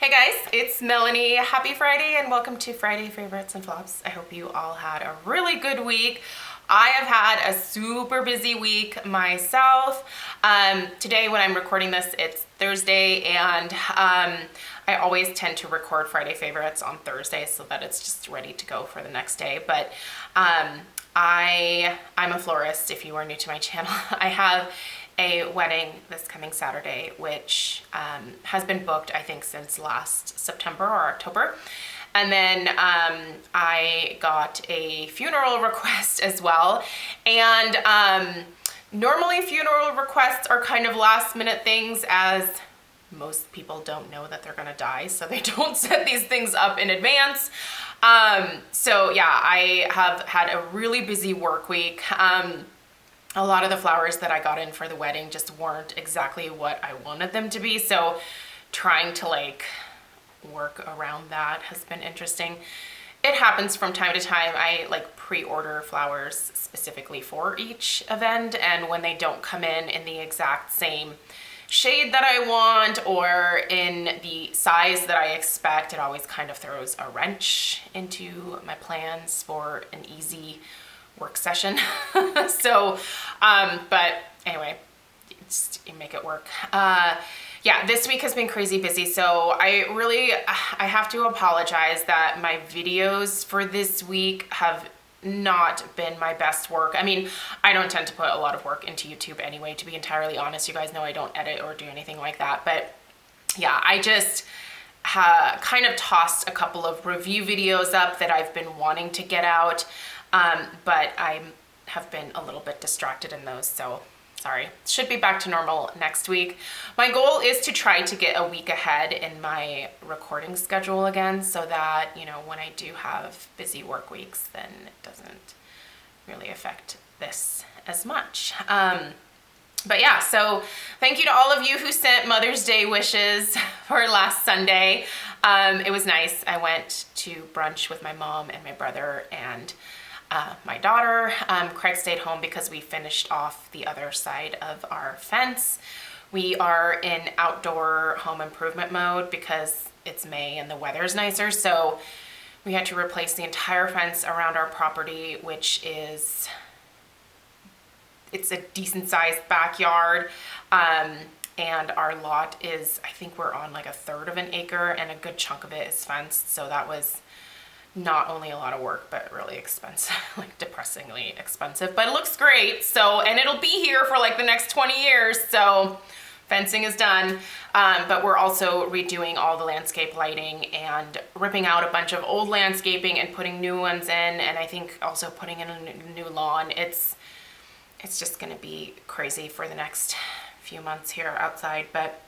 Hey guys, it's Melanie. Happy Friday and welcome to Friday Favorites and Flops. I hope you all had a really good week. I have had a super busy week myself. Today when I'm recording this, it's Thursday, and I always tend to record Friday Favorites on Thursday so that it's just ready to go for the next day. But I'm a florist, if you are new to my channel. I have a wedding this coming Saturday, which has been booked, I think, since last September or October. And then I got a funeral request as well. And normally funeral requests are kind of last minute things, as most people don't know that they're gonna die, so they don't set these things up in advance. So yeah, I have had a really busy work week. A lot of the flowers that I got in for the wedding just weren't exactly what I wanted them to be, so trying to work around that has been interesting. It happens from time to time. I pre-order flowers specifically for each event, and when they don't come in the exact same shade that I want or in the size that I expect, it always kind of throws a wrench into my plans for an easy work session. So, but anyway, you make it work. Yeah, this week has been crazy busy, so I have to apologize that my videos for this week have not been my best work. I mean, I don't tend to put a lot of work into YouTube anyway, to be entirely honest. You guys know I don't edit or do anything like that, but yeah, I just kind of tossed a couple of review videos up that I've been wanting to get out, but I have been a little bit distracted in those, so sorry. Should be back to normal next week. My goal is to try to get a week ahead in my recording schedule again, so that, you know, when I do have busy work weeks, then it doesn't really affect this as much. But yeah, so thank you to all of you who sent Mother's Day wishes for last Sunday. It was nice. I went to brunch with my mom and my brother and my daughter. Craig stayed home because we finished off the other side of our fence. We are in outdoor home improvement mode because it's May and the weather's nicer, so we had to replace the entire fence around our property, which is, it's a decent sized backyard, and our lot is, I think we're on like 1/3 of an acre, and a good chunk of it is fenced, so that was not only a lot of work, but really expensive, like depressingly expensive, but it looks great. So, and it'll be here for like the next 20 years. So fencing is done. But we're also redoing all the landscape lighting and ripping out a bunch of old landscaping and putting new ones in. And I think also putting in a new lawn. It's just gonna be crazy for the next few months here outside, but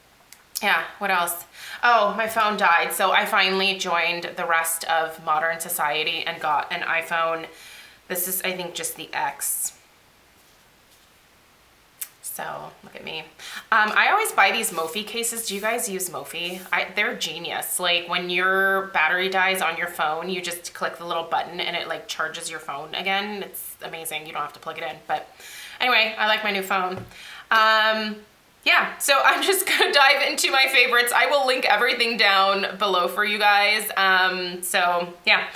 yeah, what else? Oh, my phone died, so I finally joined the rest of modern society and got an iPhone. This is, I think, just the X. So, look at me. I always buy these Mophie cases. Do you guys use Mophie? They're genius. Like, when your battery dies on your phone, you just click the little button and it charges your phone again. It's amazing. You don't have to plug it in. But anyway, I like my new phone. Yeah, so I'm just gonna dive into my favorites. I will link everything down below for you guys. So yeah,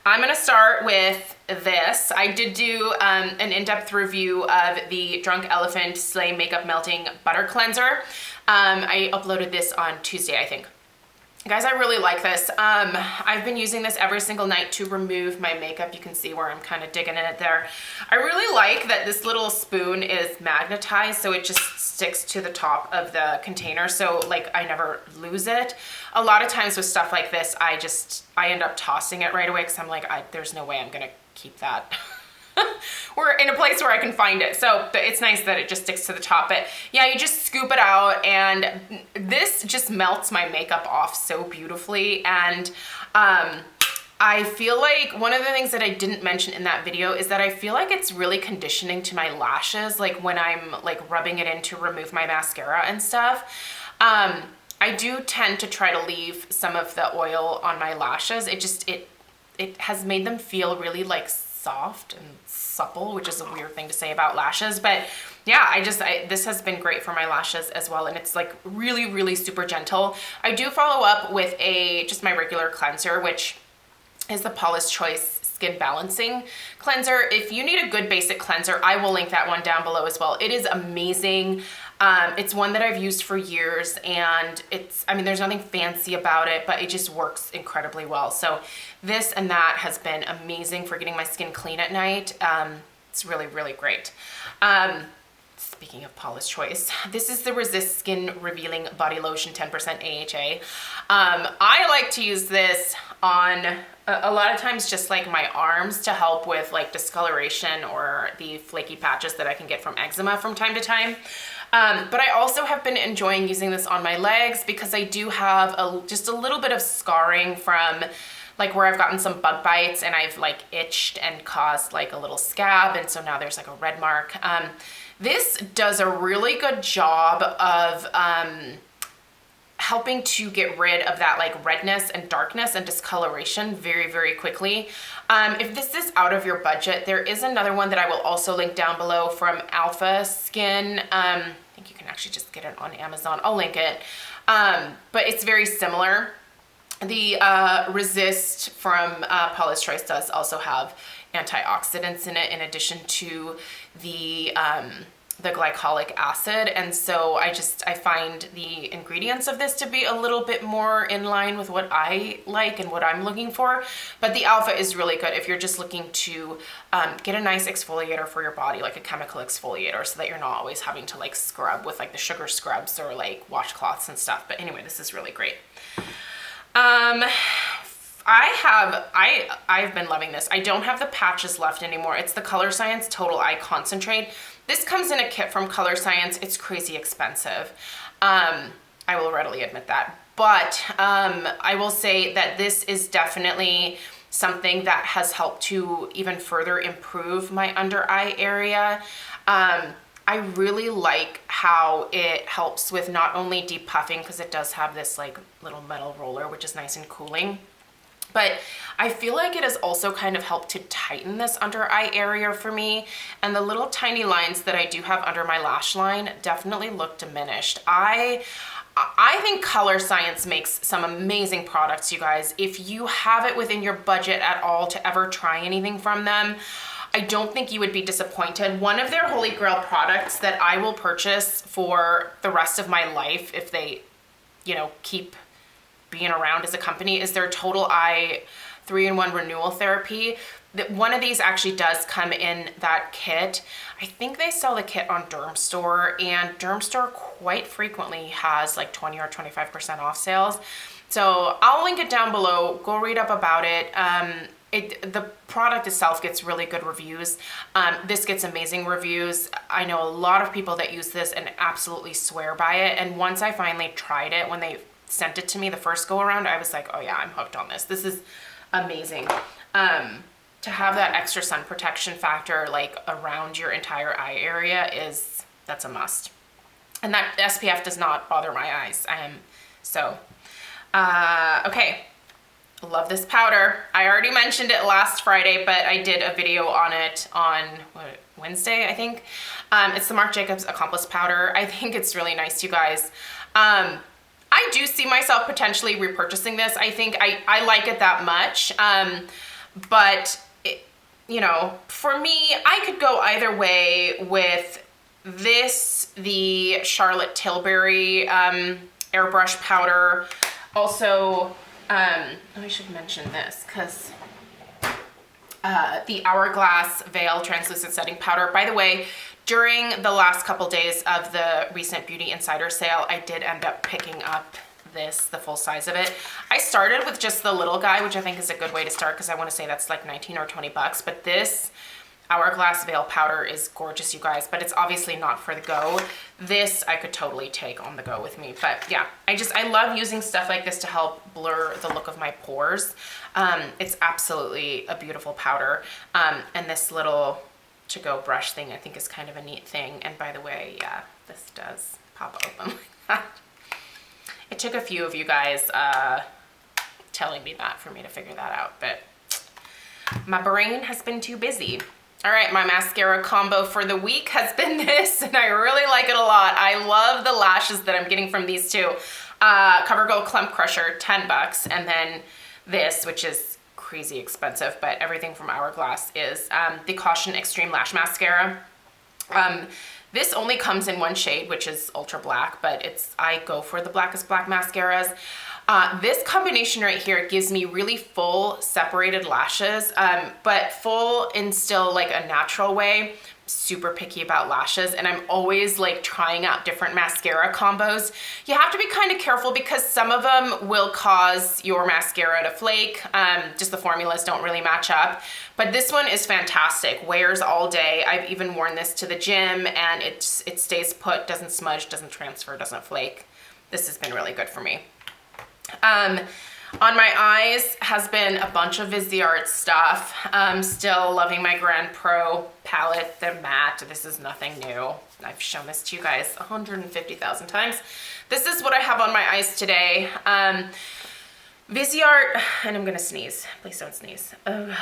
I'm gonna start with this. I did do an in-depth review of the Drunk Elephant Slay Makeup Melting Butter Cleanser. I uploaded this on Tuesday, I think. Guys, I really like this. I've been using this every single night to remove my makeup. You can see where I'm kind of digging in it there. I really like that this little spoon is magnetized, so it just sticks to the top of the container, so I never lose it. A lot of times with stuff like this, I end up tossing it right away because I'm like, there's no way I'm gonna keep that. We're in a place where I can find it, so but it's nice that it just sticks to the top. But yeah, you just scoop it out, and this just melts my makeup off so beautifully. And I feel like one of the things that I didn't mention in that video is that I feel like it's really conditioning to my lashes, like when I'm rubbing it in to remove my mascara and stuff. I do tend to try to leave some of the oil on my lashes. It has made them feel really soft and supple, which is a weird thing to say about lashes, but yeah, this has been great for my lashes as well. And it's like really, really super gentle. I do follow up with just my regular cleanser, which is the Paula's Choice Skin Balancing Cleanser. If you need a good basic cleanser, I will link that one down below as well. It is amazing. It's one that I've used for years, and I mean, there's nothing fancy about it, but it just works incredibly well. So this and that has been amazing for getting my skin clean at night. It's really, really great. Speaking of Paula's Choice, this is the Resist Skin Revealing Body Lotion 10% AHA. I like to use this on a lot of times just like my arms to help with like discoloration or the flaky patches that I can get from eczema from time to time. But I also have been enjoying using this on my legs because I do have just a little bit of scarring from like where I've gotten some bug bites and I've like itched and caused like a little scab, and so now there's like a red mark. This does a really good job of helping to get rid of that like redness and darkness and discoloration very, very quickly. If this is out of your budget, there is another one that I will also link down below from Alpha Skin. I think you can actually just get it on Amazon. I'll link it. But it's very similar. The Resist from Paula's Choice does also have antioxidants in it in addition to the glycolic acid, and so I find the ingredients of this to be a little bit more in line with what I like and what I'm looking for. But the Alpha is really good if you're just looking to get a nice exfoliator for your body, like a chemical exfoliator, so that you're not always having to like scrub with like the sugar scrubs or like washcloths and stuff. But anyway, this is really great. I've been loving this. I don't have the patches left anymore. It's the Color Science Total Eye Concentrate. This comes in a kit from Color Science. It's crazy expensive. I will readily admit that. But I will say that this is definitely something that has helped to even further improve my under eye area. I really like how it helps with not only depuffing, because it does have this like little metal roller, which is nice and cooling, but I feel like it has also kind of helped to tighten this under eye area for me. And the little tiny lines that I do have under my lash line definitely look diminished. I think Color Science makes some amazing products, you guys. If you have it within your budget at all to ever try anything from them, I don't think you would be disappointed. One of their holy grail products that I will purchase for the rest of my life if they, you know, keep being around as a company is their Total Eye 3-in-1 Renewal Therapy. One of these actually does come in that kit. I think they sell the kit on Dermstore, and Dermstore quite frequently has like 20 or 25% off sales. So I'll link it down below. Go read up about it. The product itself gets really good reviews. This gets amazing reviews. I know a lot of people that use this and absolutely swear by it. And once I finally tried it, when they sent it to me the first go around, I was like, oh yeah, I'm hooked on this. This is amazing. To have that extra sun protection factor like around your entire eye area that's a must. And that SPF does not bother my eyes. Okay. Love this powder. I already mentioned it last Friday, but I did a video on it on Wednesday, I think. It's the Marc Jacobs Accomplice powder. I think it's really nice, you guys. I do see myself potentially repurchasing this. I think I like it that much. But you know, for me, I could go either way with this, the Charlotte Tilbury airbrush powder. Also, I should mention this because the Hourglass Veil Translucent Setting Powder. By the way, during the last couple days of the recent Beauty Insider sale, I did end up picking up this, the full size of it. I started with just the little guy, which I think is a good way to start because I want to say that's like 19 or 20 bucks, but this Hourglass Veil powder is gorgeous, you guys, but it's obviously not for the go. This I could totally take on the go with me, but yeah, I love using stuff like this to help blur the look of my pores. It's absolutely a beautiful powder, and this little to-go brush thing I think is kind of a neat thing. And by the way, yeah, this does pop open like that. It took a few of you guys telling me that for me to figure that out, but my brain has been too busy. All right, my mascara combo for the week has been this, and I really like it a lot. I love the lashes that I'm getting from these two. CoverGirl Clump Crusher, 10 bucks, and then this, which is crazy expensive, but everything from Hourglass is the Caution Extreme Lash Mascara. This only comes in one shade, which is Ultra Black, but I go for the blackest black mascaras. This combination right here gives me really full separated lashes, but full in still like a natural way. Super picky about lashes, and I'm always like trying out different mascara combos. You have to be kind of careful because some of them will cause your mascara to flake. Just the formulas don't really match up. But this one is fantastic. Wears all day. I've even worn this to the gym, and it stays put, doesn't smudge, doesn't transfer, doesn't flake. This has been really good for me. On my eyes has been a bunch of Viseart stuff. Still loving my Grand Pro palette, the matte. This is nothing new. I've shown this to you guys 150,000 times. This is what I have on my eyes today. Viseart, and I'm gonna sneeze. Please don't sneeze. Oh God.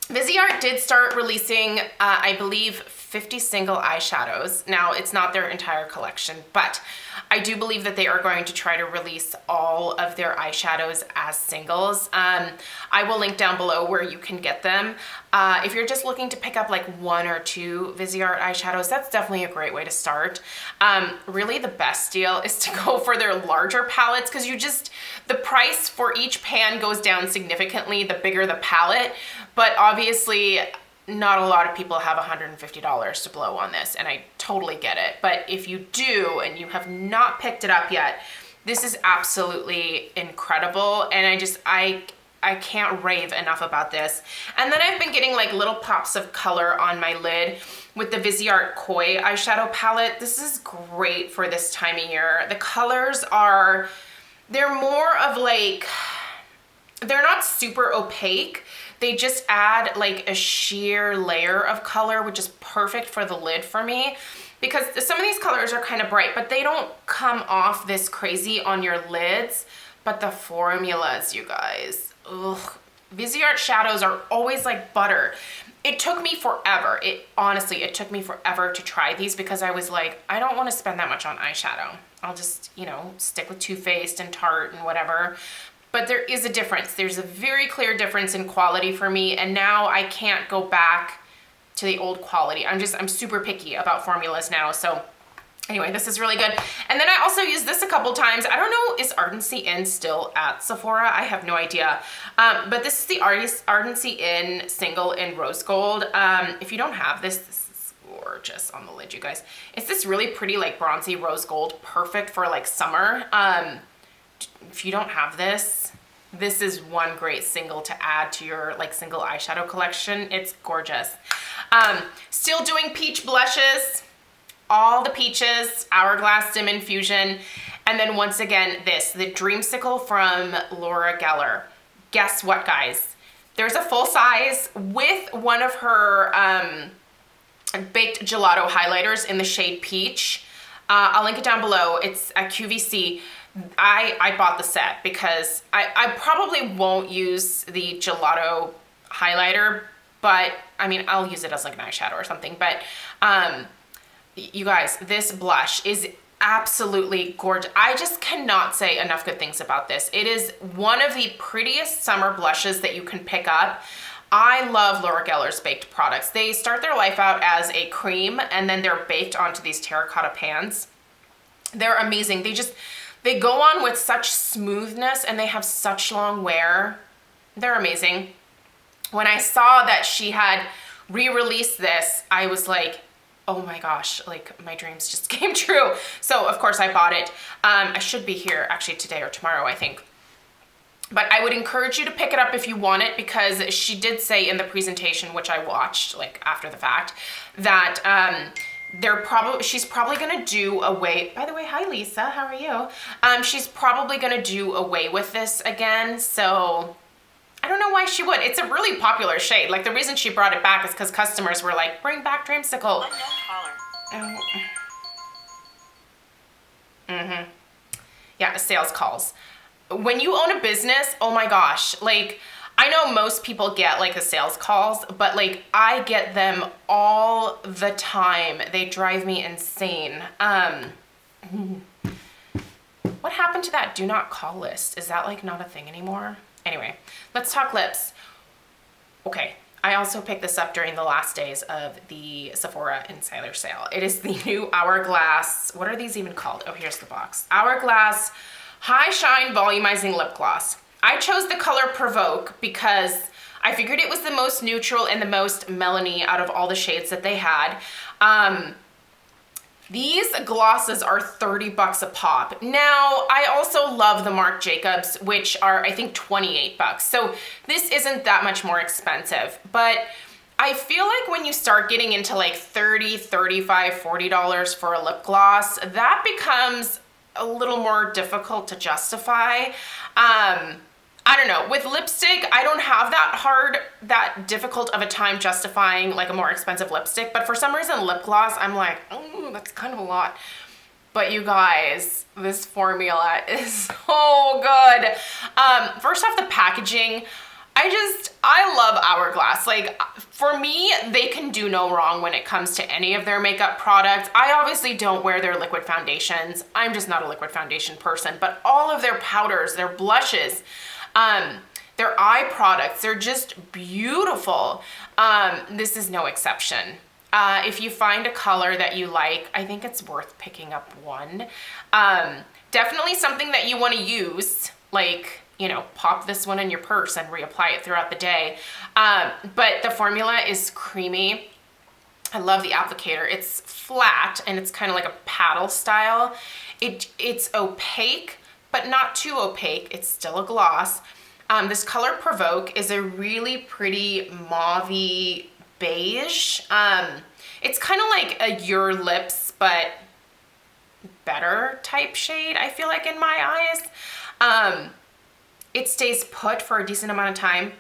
Viseart did start releasing, I believe, 50 single eyeshadows. Now, it's not their entire collection, but I do believe that they are going to try to release all of their eyeshadows as singles. I will link down below where you can get them. If you're just looking to pick up like 1 or 2 Viseart eyeshadows, that's definitely a great way to start. Really the best deal is to go for their larger palettes because the price for each pan goes down significantly the bigger the palette, but obviously not a lot of people have $150 to blow on this, and I totally get it. But if you do and you have not picked it up yet, this is absolutely incredible, and I can't rave enough about this. And then I've been getting like little pops of color on my lid with the Viseart Koi eyeshadow palette. This is great for this time of year. The colors they're more of like, they're not super opaque. They just add like a sheer layer of color, which is perfect for the lid for me, because some of these colors are kind of bright, but they don't come off this crazy on your lids. But the formulas, you guys, ugh. Viseart shadows are always like butter. It took me forever. Honestly, it took me forever to try these because I was like, I don't want to spend that much on eyeshadow. I'll just, stick with Too Faced and Tarte and whatever. But there is a difference. There's a very clear difference in quality for me, and now I can't go back to the old quality. I'm super picky about formulas now, so anyway, this is really good. And then I also used this a couple times. I don't know, is Ardency In still at Sephora? I have no idea. But this is the Ardency In single in rose gold. If you don't have this is gorgeous on the lid, you guys. It's this really pretty like bronzy rose gold, perfect for like summer. If you don't have this is one great single to add to your like single eyeshadow collection. It's gorgeous. Still doing peach blushes, all the peaches, Hourglass Dim Infusion, and then once again the Dreamsicle from Laura Geller. Guess what, guys? There's a full size with one of her baked gelato highlighters in the shade Peach. I'll link it down below. It's at QVC. I bought the set because I probably won't use the gelato highlighter, but I mean, I'll use it as like an eyeshadow or something. But you guys, this blush is absolutely gorgeous. I just cannot say enough good things about this. It is one of the prettiest summer blushes that you can pick up. I love Laura Geller's baked products. They start their life out as a cream, and then they're baked onto these terracotta pans. They're amazing. They go on with such smoothness, and they have such long wear. They're amazing. When I saw that she had re-released this, I was like, oh my gosh, like my dreams just came true. So of course I bought it. I should be here actually today or tomorrow, I think. But I would encourage you to pick it up if you want it, because she did say in the presentation, which I watched like after the fact, that she's probably gonna do away, by the way, hi Lisa, how are you? She's probably gonna do away with this again, so I don't know why she would. It's a really popular shade. Like the reason she brought it back is because customers were like, bring back Dreamsicle. Oh. Yeah, sales calls. When you own a business, oh my gosh, like I know most people get like the sales calls, but like I get them all the time. They drive me insane. What happened to that do not call list? Is that like not a thing anymore? Anyway, let's talk lips. Okay, I also picked this up during the last days of the Sephora Insider sale. It is the new Hourglass, what are these even called? Oh, here's the box. Hourglass High Shine Volumizing Lip Gloss. I chose the color Provoke because I figured it was the most neutral and the most melony out of all the shades that they had. These glosses are 30 bucks a pop. Now, I also love the Marc Jacobs, which are, I think, 28 bucks. So this isn't that much more expensive, but I feel like when you start getting into like $30, $35, $40 for a lip gloss, that becomes a little more difficult to justify. I don't know, with lipstick, I don't have that difficult of a time justifying like a more expensive lipstick, but for some reason lip gloss, I'm like, oh, that's kind of a lot. But you guys, this formula is so good. First off, the packaging, I love Hourglass. Like, for me, they can do no wrong when it comes to any of their makeup products. I obviously don't wear their liquid foundations. I'm just not a liquid foundation person, but all of their powders, their blushes, their eye products, they're just beautiful. This is no exception. If you find a color that you like, I think it's worth picking up one. Definitely something that you want to use, like, you know, pop this one in your purse and reapply it throughout the day. But the formula is creamy. I love the applicator. It's flat and it's kind of like a paddle style. It's opaque, but not too opaque. It's still a gloss. This color Provoke is a really pretty mauve-y beige. It's kind of like a Your Lips, but better type shade, I feel like, in my eyes. It stays put for a decent amount of time.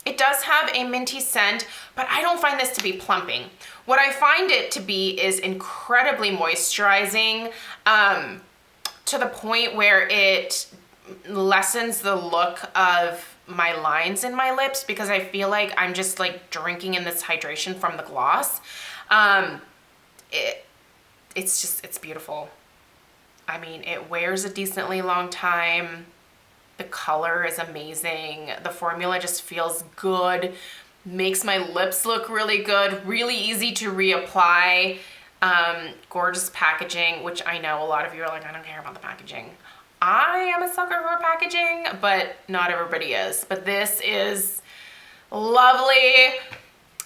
It does have a minty scent, but I don't find this to be plumping. What I find it to be is incredibly moisturizing, to the point where it lessens the look of my lines in my lips because I feel like I'm just like drinking in this hydration from the gloss. It's beautiful. I mean, it wears a decently long time. The color is amazing. The formula just feels good, makes my lips look really good, really easy to reapply. Gorgeous packaging, which I know a lot of you are like, I don't care about the packaging. I am a sucker for packaging, but not everybody is. But this is lovely.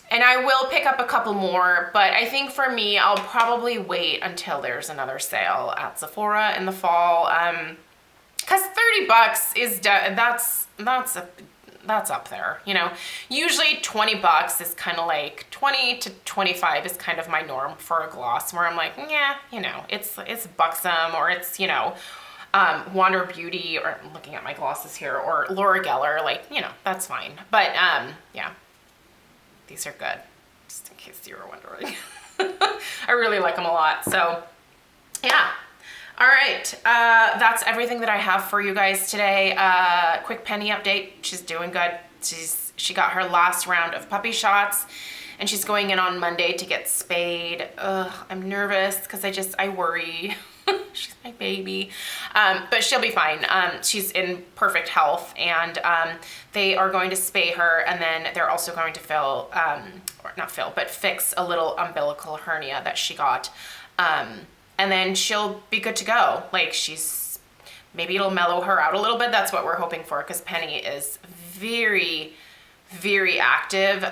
And I will pick up a couple more, but I think for me, I'll probably wait until there's another sale at Sephora in the fall. Cause 30 bucks is, that's up there, you know. Usually 20 bucks is kind of like 20 to 25 is kind of my norm for a gloss where I'm like, yeah, you know, it's Buxom or it's, you know, Wander Beauty, or I'm looking at my glosses here, or Laura Geller, like, you know, that's fine. But yeah, these are good, just in case you were wondering. I really like them a lot, so yeah. All right, that's everything that I have for you guys today. Quick Penny update, she's doing good. She got her last round of puppy shots and she's going in on Monday to get spayed. Ugh, I'm nervous because I worry. She's my baby, but she'll be fine. She's in perfect health and they are going to spay her, and then they're also going to fix a little umbilical hernia that she got. And then she'll be good to go. Like, maybe it'll mellow her out a little bit. That's what we're hoping for, because Penny is very, very active.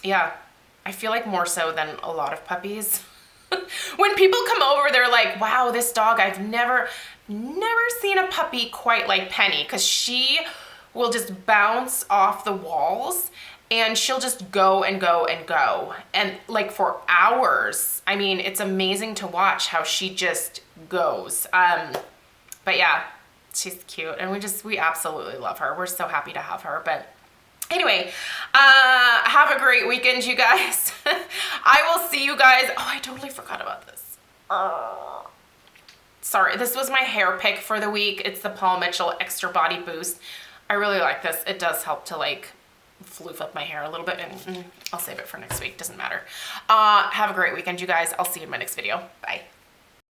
Yeah, I feel like more so than a lot of puppies. When people come over, they're like, wow, this dog, I've never seen a puppy quite like Penny, because she will just bounce off the walls and she'll just go and go and go. And like for hours. I mean, it's amazing to watch how she just goes. But yeah, she's cute and we absolutely love her. We're so happy to have her. But anyway, have a great weekend, you guys. I will see you guys. Oh, I totally forgot about this. Sorry, this was my hair pick for the week. It's the Paul Mitchell Extra Body Boost. I really like this. It does help to like floof up my hair a little bit, and I'll save it for next week. Doesn't matter. Have a great weekend, you guys. I'll see you in my next video. Bye.